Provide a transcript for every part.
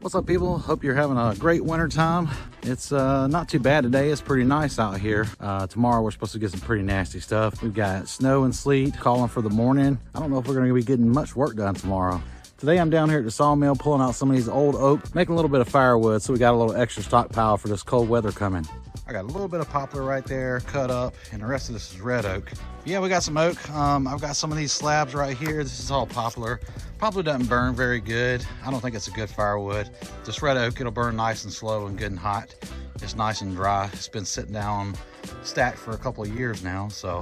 What's up, people? Hope you're having a great winter time. It's not too bad today. It's pretty nice out here. Tomorrow we're supposed to get some pretty nasty stuff. We've got snow and sleet calling for the morning. I don't know if we're going to be getting much work done tomorrow. Today I'm down here at the sawmill pulling out some of these old oak, making a little bit of firewood, so we got a little extra stockpile for this cold weather coming. I got a little bit of poplar right there cut up, and the rest of this is red oak. Yeah, we got some oak. I've got some of these slabs right here. This is all poplar. Poplar doesn't burn very good. I don't think it's a good firewood. This red oak, it'll burn nice and slow and good and hot. It's nice and dry. It's been sitting down stacked for a couple of years now, so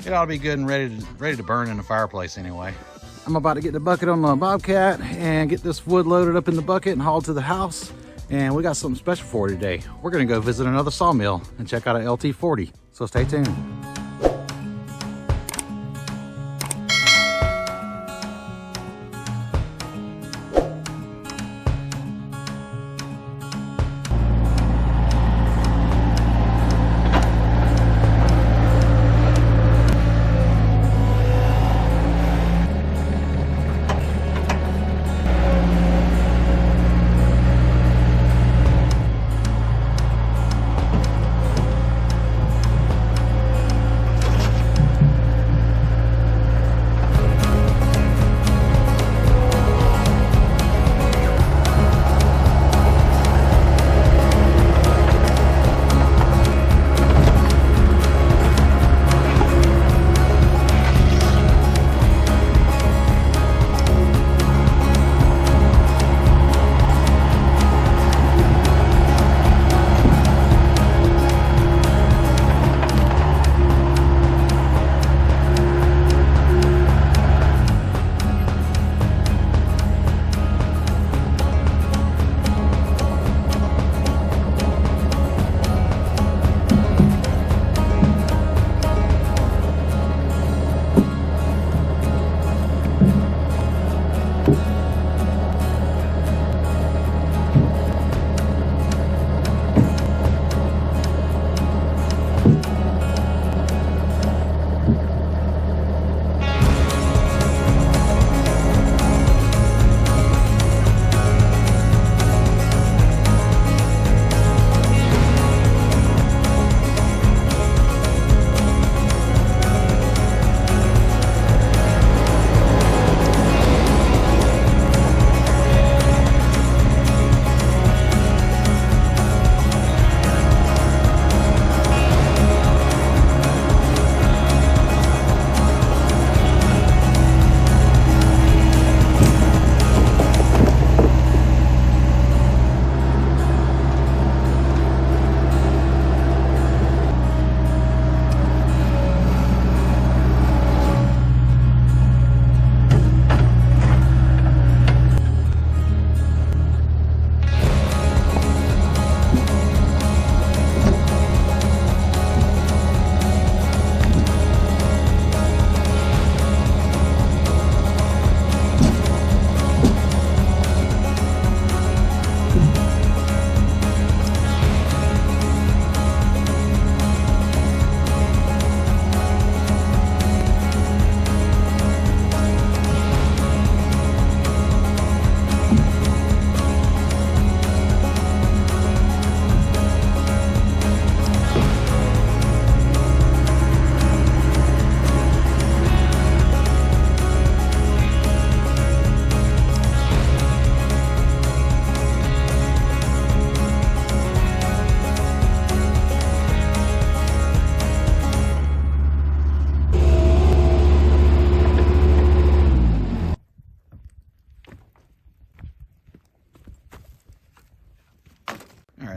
it ought to be good and ready to burn in the fireplace anyway. I'm about to get the bucket on the Bobcat and get this wood loaded up in the bucket and hauled to the house. And we got something special for you today. We're gonna go visit another sawmill and check out an LT40. So stay tuned.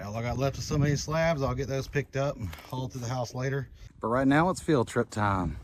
All I got left of some of these slabs, I'll get those picked up and hauled to the house later. But right now it's field trip time.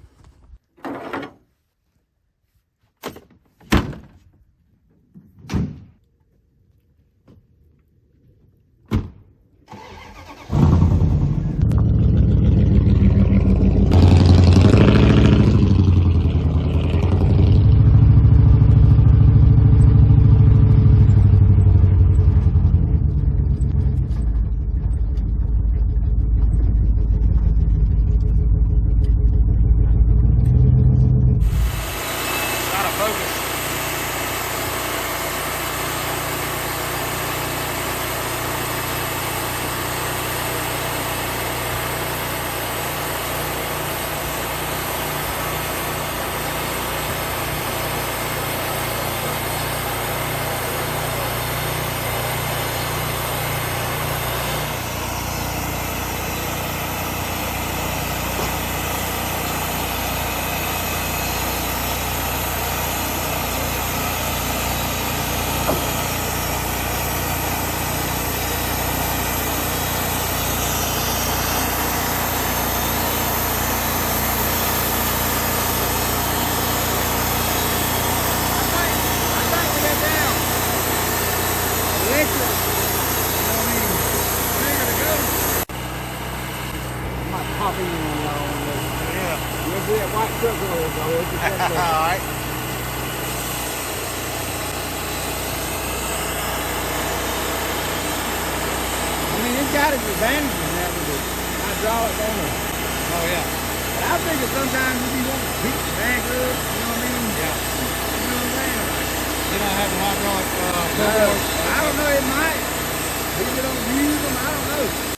see that white truck over there, so it's just that way. All right. I mean, it's got its advantages and that with the hydraulic on it. Oh yeah. But I figure sometimes if you want to beat the bag up, you know what I mean? Yeah. You know what I'm saying? You're not having hydraulic No, I don't know, it might. People don't use them, I don't know.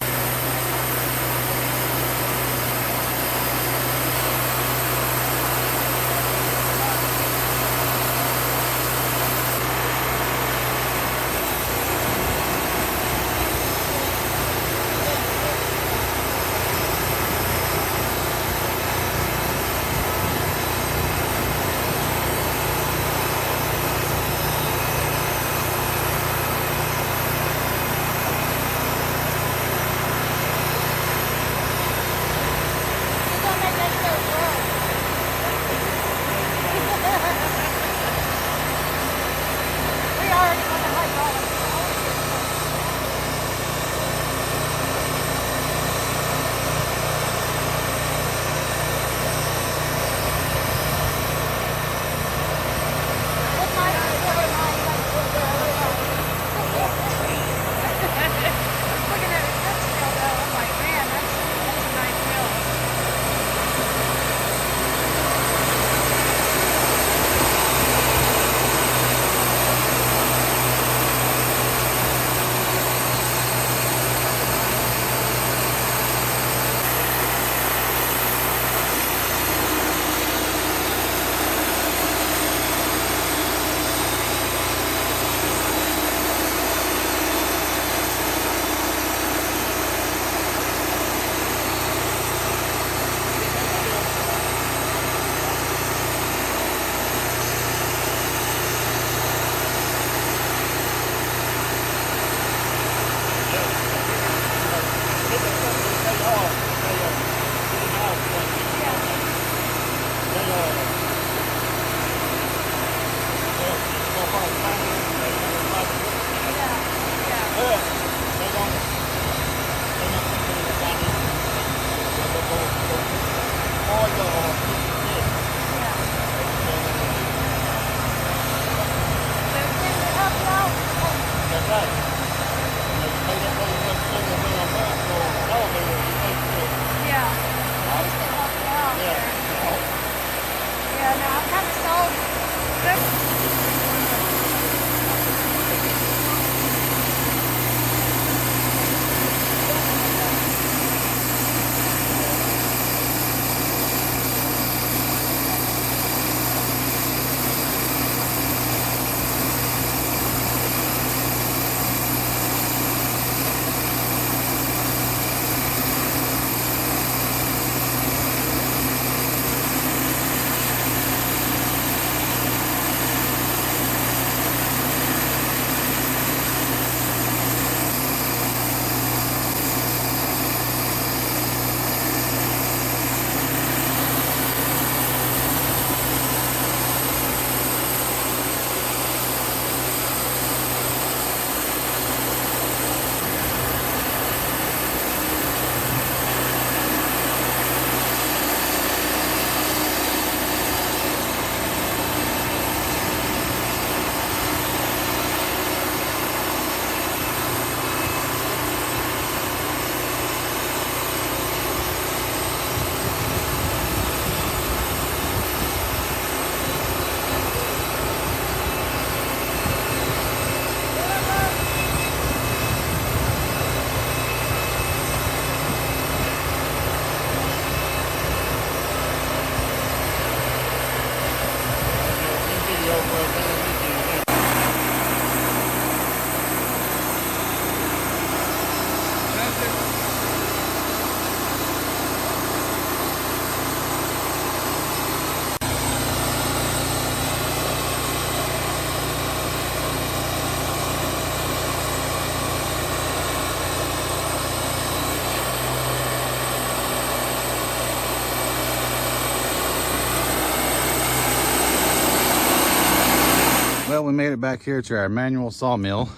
Well, we made it back here to our manual sawmill.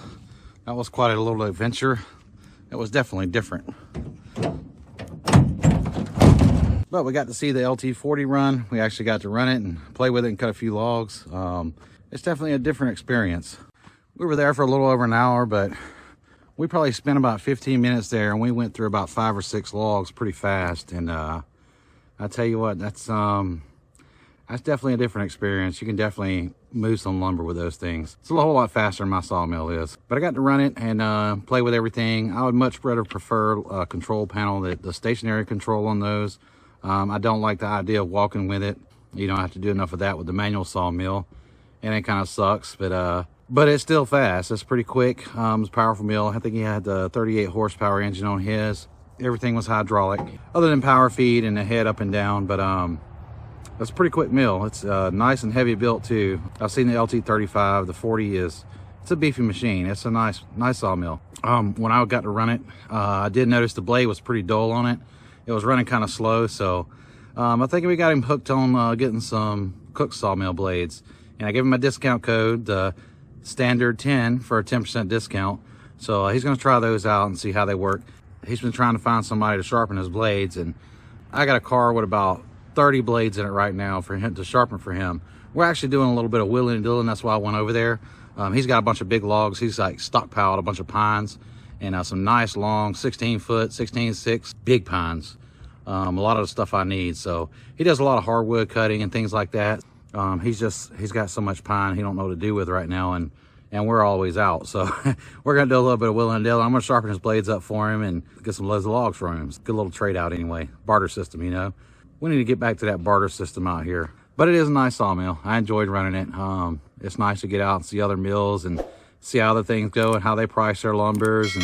That was quite a little adventure. It was definitely different. But we got to see the LT40 run. We actually got to run it and play with it and cut a few logs. It's definitely a different experience. We were there for a little over an hour, but we probably spent about 15 minutes there, and we went through about 5 or 6 logs pretty fast. And I tell you what, that's definitely a different experience. You can definitely move some lumber with those things. It's a whole lot faster than my sawmill is. But I got to run it and play with everything. I would much rather prefer a control panel, the stationary control on those. I don't like the idea of walking with it. You don't have to do enough of that with the manual sawmill, and it kind of sucks. But it's still fast. It's pretty quick. It's a powerful mill. I think he had the 38 horsepower engine on his. Everything was hydraulic, other than power feed and the head up and down. But it's a pretty quick mill. It's nice and heavy built too. I've seen the LT35. The 40 it's a beefy machine. It's a nice sawmill. When I got to run it, I did notice the blade was pretty dull on it. It was running kind of slow, so I think we got him hooked on getting some Cook sawmill blades. And I gave him my discount code, standard 10 for a 10% discount. So he's going to try those out and see how they work. He's been trying to find somebody to sharpen his blades, and I got a car with about 30 blades in it right now for him to sharpen for him. We're actually doing a little bit of wheeling and dealing. That's why I went over there. He's got a bunch of big logs. He's like stockpiled a bunch of pines and some nice long 16-foot, 16.6 big pines. A lot of the stuff I need. So he does a lot of hardwood cutting and things like that. He's got so much pine he don't know what to do with right now, and we're always out. So we're gonna do a little bit of wheeling and dealing. I'm gonna sharpen his blades up for him and get some loads of logs for him. It's a good little trade out anyway. Barter system, you know. We need to get back to that barter system out here. But it is a nice sawmill. I enjoyed running it. It's nice to get out and see other mills and see how other things go and how they price their lumbers and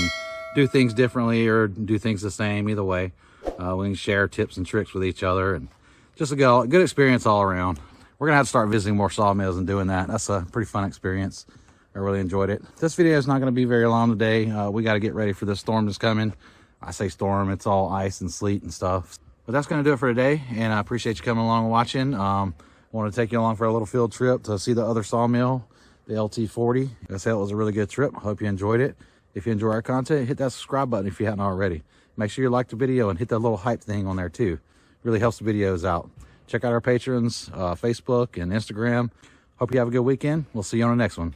do things differently or do things the same. Either way, we can share tips and tricks with each other, and just a good experience all around. We're gonna have to start visiting more sawmills and doing that. That's a pretty fun experience. I really enjoyed it. This video is not gonna be very long today. We gotta get ready for this storm that's coming. I say storm, it's all ice and sleet and stuff. But that's gonna do it for today, and I appreciate you coming along and watching. I want to take you along for a little field trip to see the other sawmill, the LT40. Like I said, it was a really good trip. Hope you enjoyed it. If you enjoy our content, hit that subscribe button if you hadn't already. Make sure you like the video and hit that little hype thing on there too. Really helps the videos out. Check out our patrons, Facebook and Instagram. Hope you have a good weekend. We'll see you on the next one.